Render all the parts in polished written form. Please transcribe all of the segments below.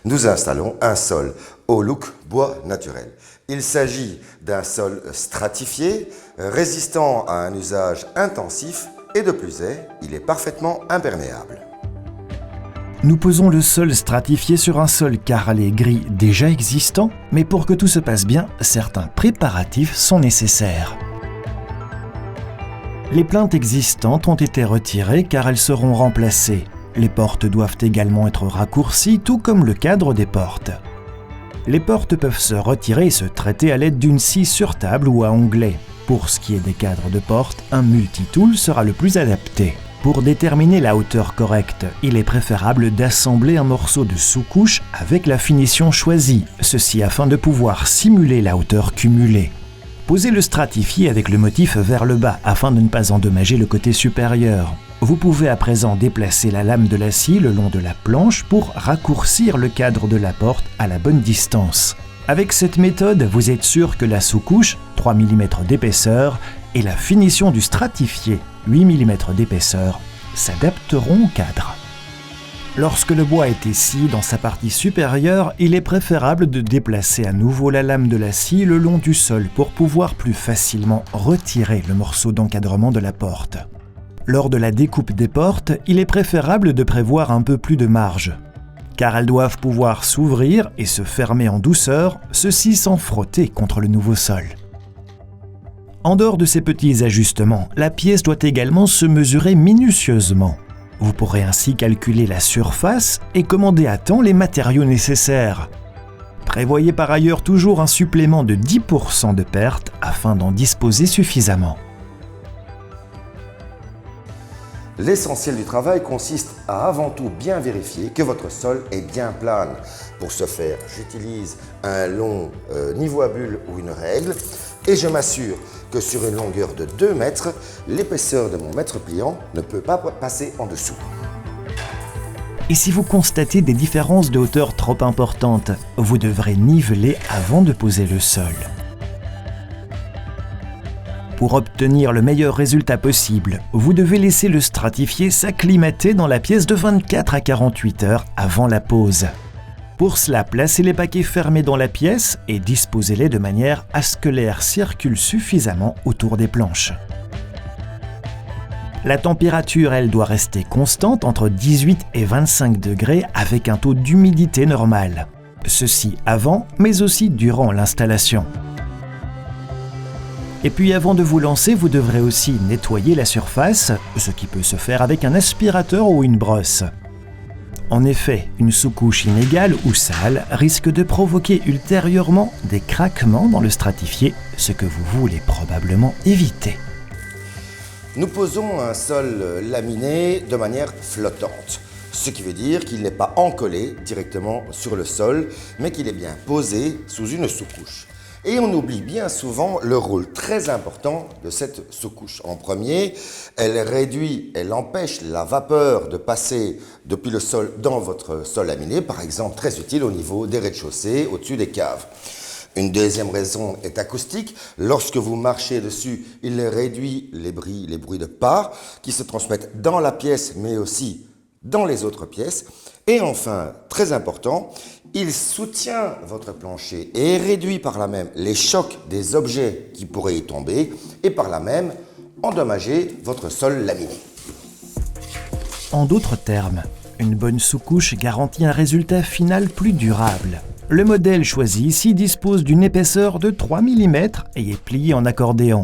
nous installons un sol au look bois naturel. Il s'agit d'un sol stratifié, résistant à un usage intensif et de plus est, il est parfaitement imperméable. Nous posons le sol stratifié sur un sol carrelé gris déjà existant, mais pour que tout se passe bien, certains préparatifs sont nécessaires. Les plaintes existantes ont été retirées car elles seront remplacées. Les portes doivent également être raccourcies, tout comme le cadre des portes. Les portes peuvent se retirer et se traiter à l'aide d'une scie sur table ou à onglet. Pour ce qui est des cadres de porte, un multitool sera le plus adapté. Pour déterminer la hauteur correcte, il est préférable d'assembler un morceau de sous-couche avec la finition choisie, ceci afin de pouvoir simuler la hauteur cumulée. Posez le stratifié avec le motif vers le bas afin de ne pas endommager le côté supérieur. Vous pouvez à présent déplacer la lame de la scie le long de la planche pour raccourcir le cadre de la porte à la bonne distance. Avec cette méthode, vous êtes sûr que la sous-couche, 3 mm d'épaisseur, et la finition du stratifié, 8 mm d'épaisseur, s'adapteront au cadre. Lorsque le bois est scié dans sa partie supérieure, il est préférable de déplacer à nouveau la lame de la scie le long du sol pour pouvoir plus facilement retirer le morceau d'encadrement de la porte. Lors de la découpe des portes, il est préférable de prévoir un peu plus de marge, car elles doivent pouvoir s'ouvrir et se fermer en douceur, ceci sans frotter contre le nouveau sol. En dehors de ces petits ajustements, la pièce doit également se mesurer minutieusement. Vous pourrez ainsi calculer la surface et commander à temps les matériaux nécessaires. Prévoyez par ailleurs toujours un supplément de 10% de perte afin d'en disposer suffisamment. L'essentiel du travail consiste à avant tout bien vérifier que votre sol est bien plane. Pour ce faire, j'utilise un long niveau à bulle ou une règle et je m'assure que sur une longueur de 2 mètres, l'épaisseur de mon mètre pliant ne peut pas passer en dessous. Et si vous constatez des différences de hauteur trop importantes, vous devrez niveler avant de poser le sol. Pour obtenir le meilleur résultat possible, vous devez laisser le stratifié s'acclimater dans la pièce de 24 à 48 heures avant la pose. Pour cela, placez les paquets fermés dans la pièce et disposez-les de manière à ce que l'air circule suffisamment autour des planches. La température, elle, doit rester constante entre 18 et 25 degrés avec un taux d'humidité normal. Ceci avant, mais aussi durant l'installation. Et puis avant de vous lancer, vous devrez aussi nettoyer la surface, ce qui peut se faire avec un aspirateur ou une brosse. En effet, une sous-couche inégale ou sale risque de provoquer ultérieurement des craquements dans le stratifié, ce que vous voulez probablement éviter. Nous posons un sol laminé de manière flottante, ce qui veut dire qu'il n'est pas encollé directement sur le sol, mais qu'il est bien posé sous une sous-couche. Et on oublie bien souvent le rôle très important de cette sous-couche. En premier, elle empêche la vapeur de passer depuis le sol dans votre sol laminé, par exemple très utile au niveau des rez-de-chaussée, au-dessus des caves. Une deuxième raison est acoustique. Lorsque vous marchez dessus, il réduit les bruits de pas qui se transmettent dans la pièce, mais aussi dans les autres pièces. Et enfin, très important, il soutient votre plancher et réduit par là même les chocs des objets qui pourraient y tomber et par là même endommager votre sol laminé. En d'autres termes, une bonne sous-couche garantit un résultat final plus durable. Le modèle choisi ici dispose d'une épaisseur de 3 mm et est plié en accordéon.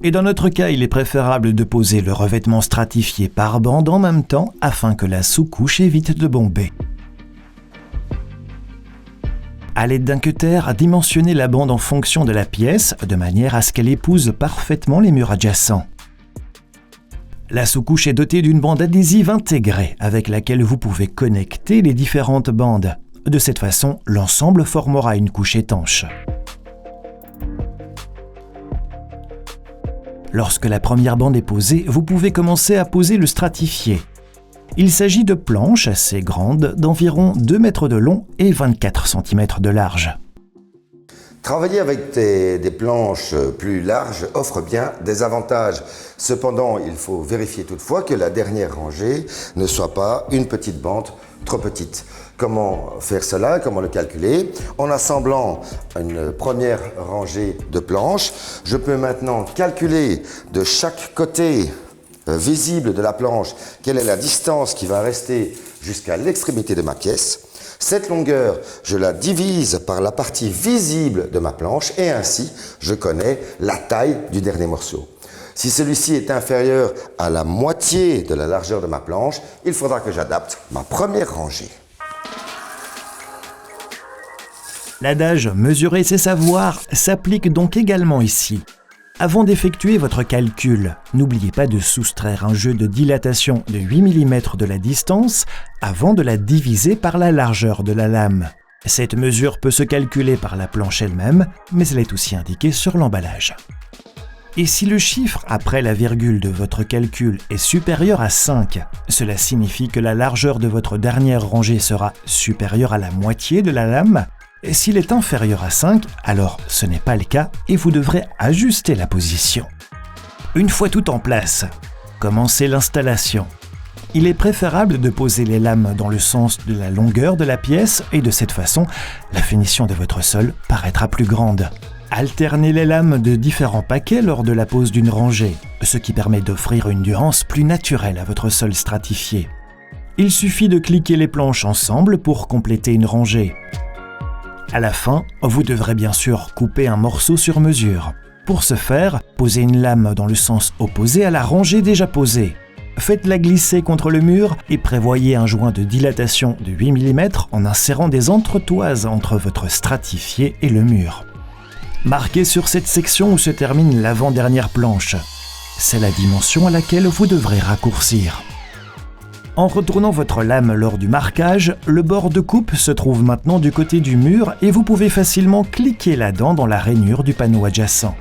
Et dans notre cas, il est préférable de poser le revêtement stratifié par bande en même temps afin que la sous-couche évite de bomber. À l'aide d'un cutter, dimensionnez la bande en fonction de la pièce de manière à ce qu'elle épouse parfaitement les murs adjacents. La sous-couche est dotée d'une bande adhésive intégrée avec laquelle vous pouvez connecter les différentes bandes. De cette façon, l'ensemble formera une couche étanche. Lorsque la première bande est posée, vous pouvez commencer à poser le stratifié. Il s'agit de planches assez grandes, d'environ 2 mètres de long et 24 cm de large. Travailler avec des planches plus larges offre bien des avantages. Cependant, il faut vérifier toutefois que la dernière rangée ne soit pas une petite bande trop petite. Comment faire cela? Comment le calculer? En assemblant une première rangée de planches, je peux maintenant calculer de chaque côté visible de la planche quelle est la distance qui va rester jusqu'à l'extrémité de ma pièce. Cette longueur, je la divise par la partie visible de ma planche et ainsi, je connais la taille du dernier morceau. Si celui-ci est inférieur à la moitié de la largeur de ma planche, il faudra que j'adapte ma première rangée. L'adage « mesurer c'est savoir » s'applique donc également ici. Avant d'effectuer votre calcul, n'oubliez pas de soustraire un jeu de dilatation de 8 mm de la distance avant de la diviser par la largeur de la lame. Cette mesure peut se calculer par la planche elle-même, mais elle est aussi indiquée sur l'emballage. Et si le chiffre après la virgule de votre calcul est supérieur à 5, cela signifie que la largeur de votre dernière rangée sera supérieure à la moitié de la lame. Et s'il est inférieur à 5, alors ce n'est pas le cas et vous devrez ajuster la position. Une fois tout en place, commencez l'installation. Il est préférable de poser les lames dans le sens de la longueur de la pièce et de cette façon, la finition de votre sol paraîtra plus grande. Alternez les lames de différents paquets lors de la pose d'une rangée, ce qui permet d'offrir une nuance plus naturelle à votre sol stratifié. Il suffit de cliquer les planches ensemble pour compléter une rangée. À la fin, vous devrez bien sûr couper un morceau sur mesure. Pour ce faire, posez une lame dans le sens opposé à la rangée déjà posée. Faites-la glisser contre le mur et prévoyez un joint de dilatation de 8 mm en insérant des entretoises entre votre stratifié et le mur. Marquez sur cette section où se termine l'avant-dernière planche. C'est la dimension à laquelle vous devrez raccourcir. En retournant votre lame lors du marquage, le bord de coupe se trouve maintenant du côté du mur et vous pouvez facilement cliquer la dent dans la rainure du panneau adjacent.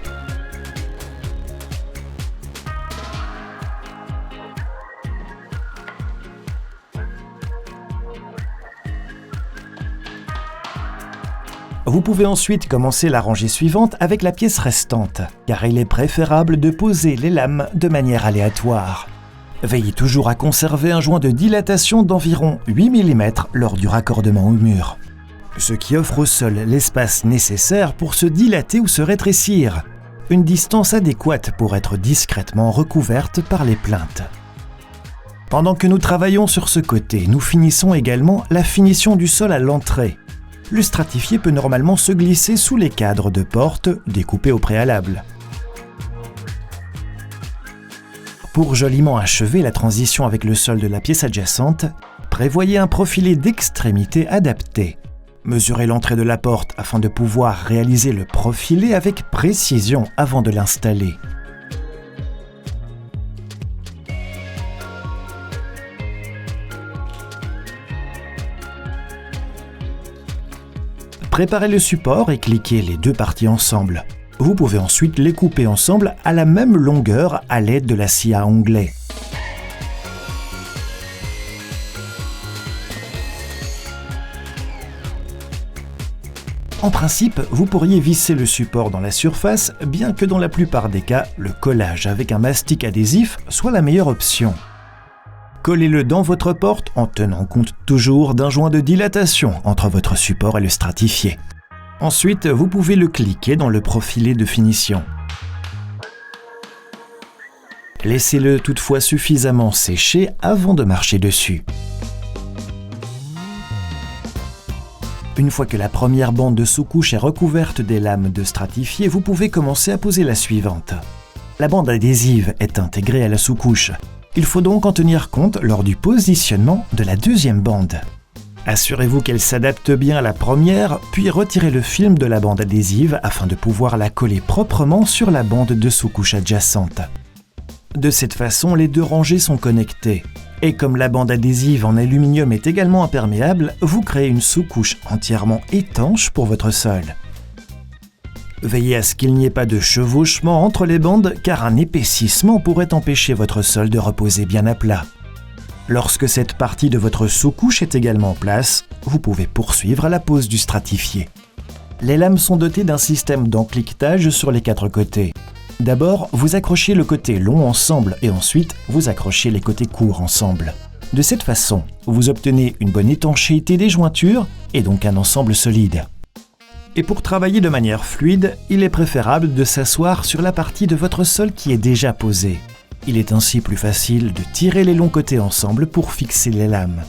Vous pouvez ensuite commencer la rangée suivante avec la pièce restante, car il est préférable de poser les lames de manière aléatoire. Veillez toujours à conserver un joint de dilatation d'environ 8 mm lors du raccordement au mur, ce qui offre au sol l'espace nécessaire pour se dilater ou se rétrécir, une distance adéquate pour être discrètement recouverte par les plinthes. Pendant que nous travaillons sur ce côté, nous finissons également la finition du sol à l'entrée. Le stratifié peut normalement se glisser sous les cadres de porte découpés au préalable. Pour joliment achever la transition avec le sol de la pièce adjacente, prévoyez un profilé d'extrémité adapté. Mesurez l'entrée de la porte afin de pouvoir réaliser le profilé avec précision avant de l'installer. Préparez le support et cliquez les deux parties ensemble. Vous pouvez ensuite les couper ensemble à la même longueur à l'aide de la scie à onglet. En principe, vous pourriez visser le support dans la surface, bien que dans la plupart des cas, le collage avec un mastic adhésif soit la meilleure option. Collez-le dans votre porte en tenant compte toujours d'un joint de dilatation entre votre support et le stratifié. Ensuite, vous pouvez le cliquer dans le profilé de finition. Laissez-le toutefois suffisamment sécher avant de marcher dessus. Une fois que la première bande de sous-couche est recouverte des lames de stratifié, vous pouvez commencer à poser la suivante. La bande adhésive est intégrée à la sous-couche. Il faut donc en tenir compte lors du positionnement de la deuxième bande. Assurez-vous qu'elle s'adapte bien à la première, puis retirez le film de la bande adhésive afin de pouvoir la coller proprement sur la bande de sous-couche adjacente. De cette façon, les deux rangées sont connectées. Et comme la bande adhésive en aluminium est également imperméable, vous créez une sous-couche entièrement étanche pour votre sol. Veillez à ce qu'il n'y ait pas de chevauchement entre les bandes, car un épaississement pourrait empêcher votre sol de reposer bien à plat. Lorsque cette partie de votre sous-couche est également en place, vous pouvez poursuivre la pose du stratifié. Les lames sont dotées d'un système d'encliquetage sur les quatre côtés. D'abord, vous accrochez le côté long ensemble et ensuite, vous accrochez les côtés courts ensemble. De cette façon, vous obtenez une bonne étanchéité des jointures et donc un ensemble solide. Et pour travailler de manière fluide, il est préférable de s'asseoir sur la partie de votre sol qui est déjà posée. Il est ainsi plus facile de tirer les longs côtés ensemble pour fixer les lames.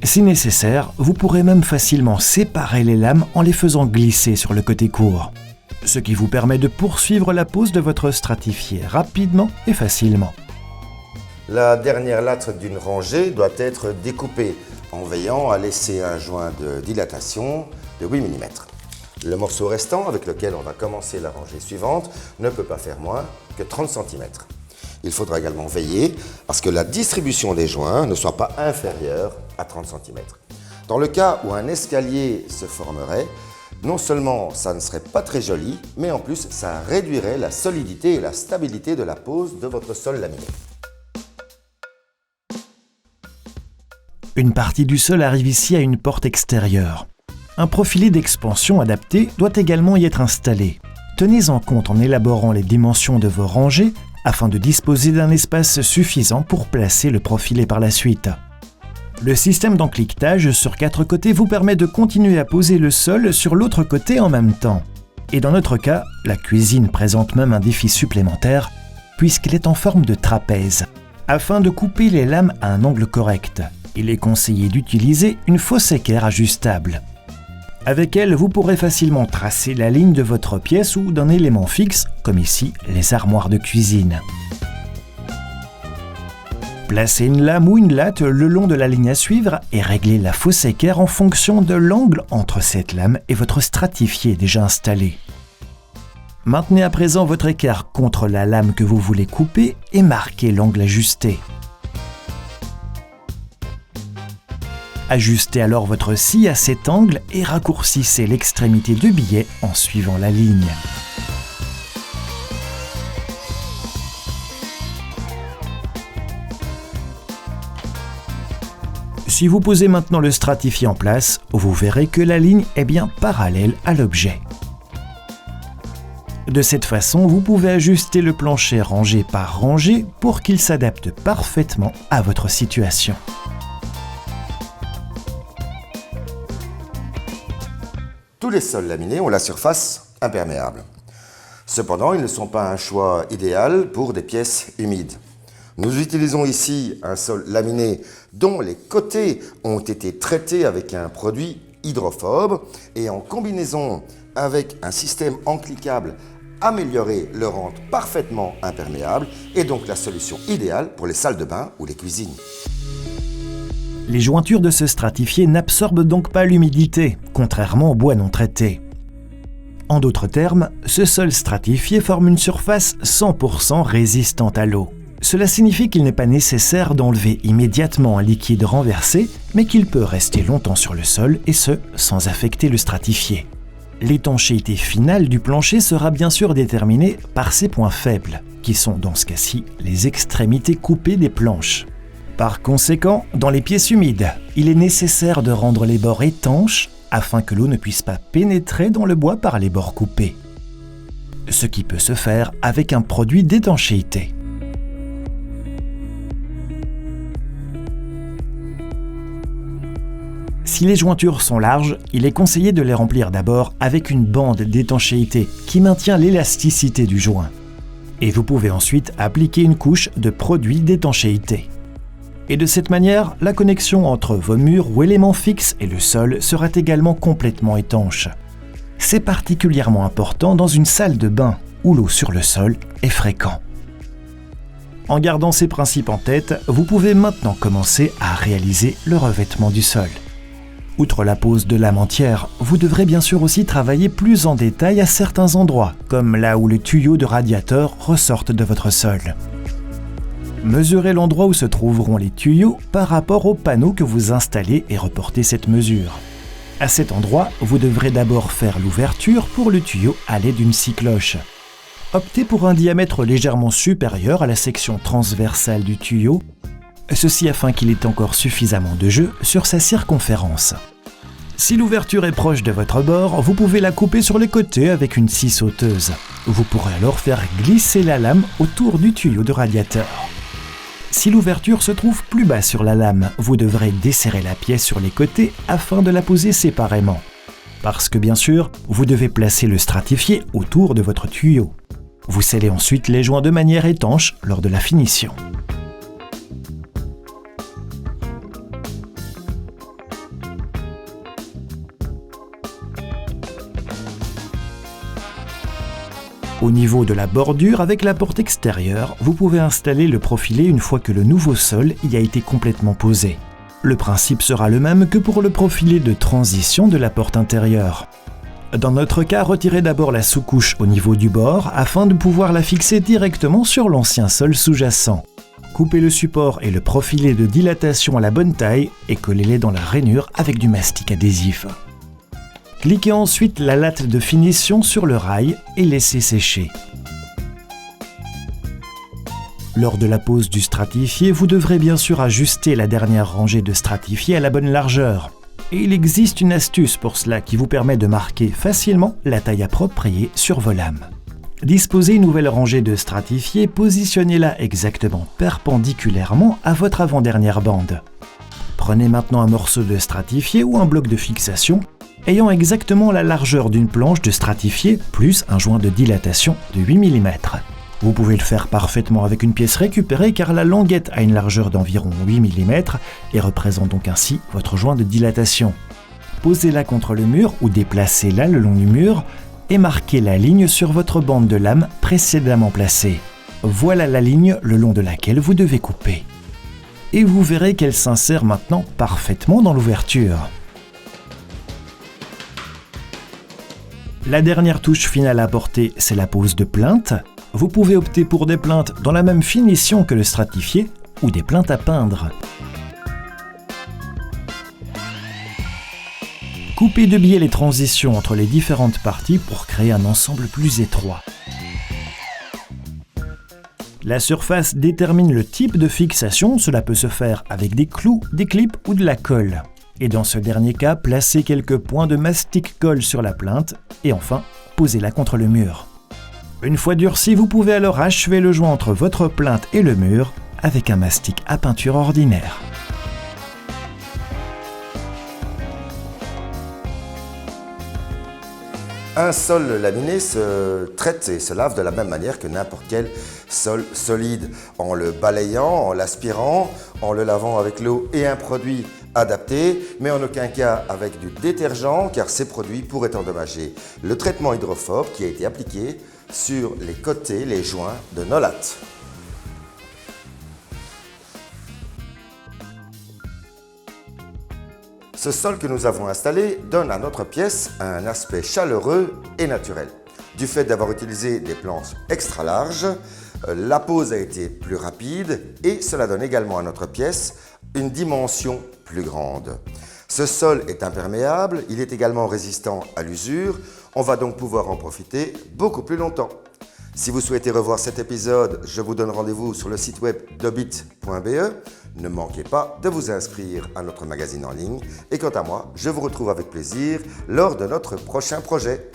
Si nécessaire, vous pourrez même facilement séparer les lames en les faisant glisser sur le côté court, ce qui vous permet de poursuivre la pose de votre stratifié rapidement et facilement. La dernière latte d'une rangée doit être découpée en veillant à laisser un joint de dilatation de 8 mm. Le morceau restant, avec lequel on va commencer la rangée suivante, ne peut pas faire moins que 30 cm. Il faudra également veiller à ce que la distribution des joints ne soit pas inférieure à 30 cm. Dans le cas où un escalier se formerait, non seulement ça ne serait pas très joli, mais en plus ça réduirait la solidité et la stabilité de la pose de votre sol laminé. Une partie du sol arrive ici à une porte extérieure. Un profilet d'expansion adapté doit également y être installé. Tenez-en compte en élaborant les dimensions de vos rangées afin de disposer d'un espace suffisant pour placer le profilet par la suite. Le système d'encliquetage sur 4 côtés vous permet de continuer à poser le sol sur l'autre côté en même temps. Et dans notre cas, la cuisine présente même un défi supplémentaire puisqu'elle est en forme de trapèze. Afin de couper les lames à un angle correct, il est conseillé d'utiliser une fausse équerre ajustable. Avec elle, vous pourrez facilement tracer la ligne de votre pièce ou d'un élément fixe, comme ici les armoires de cuisine. Placez une lame ou une latte le long de la ligne à suivre et réglez la fausse équerre en fonction de l'angle entre cette lame et votre stratifié déjà installé. Maintenez à présent votre équerre contre la lame que vous voulez couper et marquez l'angle ajusté. Ajustez alors votre scie à cet angle et raccourcissez l'extrémité du billet en suivant la ligne. Si vous posez maintenant le stratifié en place, vous verrez que la ligne est bien parallèle à l'objet. De cette façon, vous pouvez ajuster le plancher rangée par rangée pour qu'il s'adapte parfaitement à votre situation. Tous les sols laminés ont la surface imperméable. Cependant, ils ne sont pas un choix idéal pour des pièces humides. Nous utilisons ici un sol laminé dont les côtés ont été traités avec un produit hydrophobe et en combinaison avec un système encliquable amélioré le rend parfaitement imperméable et donc la solution idéale pour les salles de bain ou les cuisines. Les jointures de ce stratifié n'absorbent donc pas l'humidité, contrairement au bois non traité. En d'autres termes, ce sol stratifié forme une surface 100% résistante à l'eau. Cela signifie qu'il n'est pas nécessaire d'enlever immédiatement un liquide renversé, mais qu'il peut rester longtemps sur le sol et ce, sans affecter le stratifié. L'étanchéité finale du plancher sera bien sûr déterminée par ses points faibles, qui sont dans ce cas-ci les extrémités coupées des planches. Par conséquent, dans les pièces humides, il est nécessaire de rendre les bords étanches afin que l'eau ne puisse pas pénétrer dans le bois par les bords coupés. Ce qui peut se faire avec un produit d'étanchéité. Si les jointures sont larges, il est conseillé de les remplir d'abord avec une bande d'étanchéité qui maintient l'élasticité du joint. Et vous pouvez ensuite appliquer une couche de produit d'étanchéité. Et de cette manière, la connexion entre vos murs ou éléments fixes et le sol sera également complètement étanche. C'est particulièrement important dans une salle de bain où l'eau sur le sol est fréquente. En gardant ces principes en tête, vous pouvez maintenant commencer à réaliser le revêtement du sol. Outre la pose de lame entière, vous devrez bien sûr aussi travailler plus en détail à certains endroits, comme là où les tuyaux de radiateur ressortent de votre sol. Mesurez l'endroit où se trouveront les tuyaux par rapport au panneau que vous installez et reportez cette mesure. À cet endroit, vous devrez d'abord faire l'ouverture pour le tuyau à l'aide d'une scie cloche. Optez pour un diamètre légèrement supérieur à la section transversale du tuyau, ceci afin qu'il ait encore suffisamment de jeu sur sa circonférence. Si l'ouverture est proche de votre bord, vous pouvez la couper sur les côtés avec une scie sauteuse. Vous pourrez alors faire glisser la lame autour du tuyau de radiateur. Si l'ouverture se trouve plus bas sur la lame, vous devrez desserrer la pièce sur les côtés afin de la poser séparément. Parce que bien sûr, vous devez placer le stratifié autour de votre tuyau. Vous scellez ensuite les joints de manière étanche lors de la finition. Au niveau de la bordure avec la porte extérieure, vous pouvez installer le profilé une fois que le nouveau sol y a été complètement posé. Le principe sera le même que pour le profilé de transition de la porte intérieure. Dans notre cas, retirez d'abord la sous-couche au niveau du bord afin de pouvoir la fixer directement sur l'ancien sol sous-jacent. Coupez le support et le profilé de dilatation à la bonne taille et collez-les dans la rainure avec du mastic adhésif. Cliquez ensuite la latte de finition sur le rail et laissez sécher. Lors de la pose du stratifié, vous devrez bien sûr ajuster la dernière rangée de stratifié à la bonne largeur. Et il existe une astuce pour cela qui vous permet de marquer facilement la taille appropriée sur vos lames. Disposez une nouvelle rangée de stratifié, positionnez-la exactement perpendiculairement à votre avant-dernière bande. Prenez maintenant un morceau de stratifié ou un bloc de fixation ayant exactement la largeur d'une planche de stratifié plus un joint de dilatation de 8 mm. Vous pouvez le faire parfaitement avec une pièce récupérée car la languette a une largeur d'environ 8 mm et représente donc ainsi votre joint de dilatation. Posez-la contre le mur ou déplacez-la le long du mur et marquez la ligne sur votre bande de lame précédemment placée. Voilà la ligne le long de laquelle vous devez couper. Et vous verrez qu'elle s'insère maintenant parfaitement dans l'ouverture. La dernière touche finale à apporter, c'est la pose de plainte. Vous pouvez opter pour des plaintes dans la même finition que le stratifié ou des plaintes à peindre. Coupez de biais les transitions entre les différentes parties pour créer un ensemble plus étroit. La surface détermine le type de fixation, cela peut se faire avec des clous, des clips ou de la colle. Et dans ce dernier cas, placez quelques points de mastic colle sur la plainte et enfin, posez-la contre le mur. Une fois durcie, vous pouvez alors achever le joint entre votre plainte et le mur avec un mastic à peinture ordinaire. Un sol laminé se traite et se lave de la même manière que n'importe quel sol solide, en le balayant, en l'aspirant, en le lavant avec l'eau et un produit adapté, mais en aucun cas avec du détergent car ces produits pourraient endommager le traitement hydrophobe qui a été appliqué sur les côtés, les joints de nos lattes. Ce sol que nous avons installé donne à notre pièce un aspect chaleureux et naturel. Du fait d'avoir utilisé des planches extra larges, la pose a été plus rapide et cela donne également à notre pièce une dimension plus grande. Ce sol est imperméable, il est également résistant à l'usure, on va donc pouvoir en profiter beaucoup plus longtemps. Si vous souhaitez revoir cet épisode, je vous donne rendez-vous sur le site web dobit.be. Ne manquez pas de vous inscrire à notre magazine en ligne. Et quant à moi, je vous retrouve avec plaisir lors de notre prochain projet.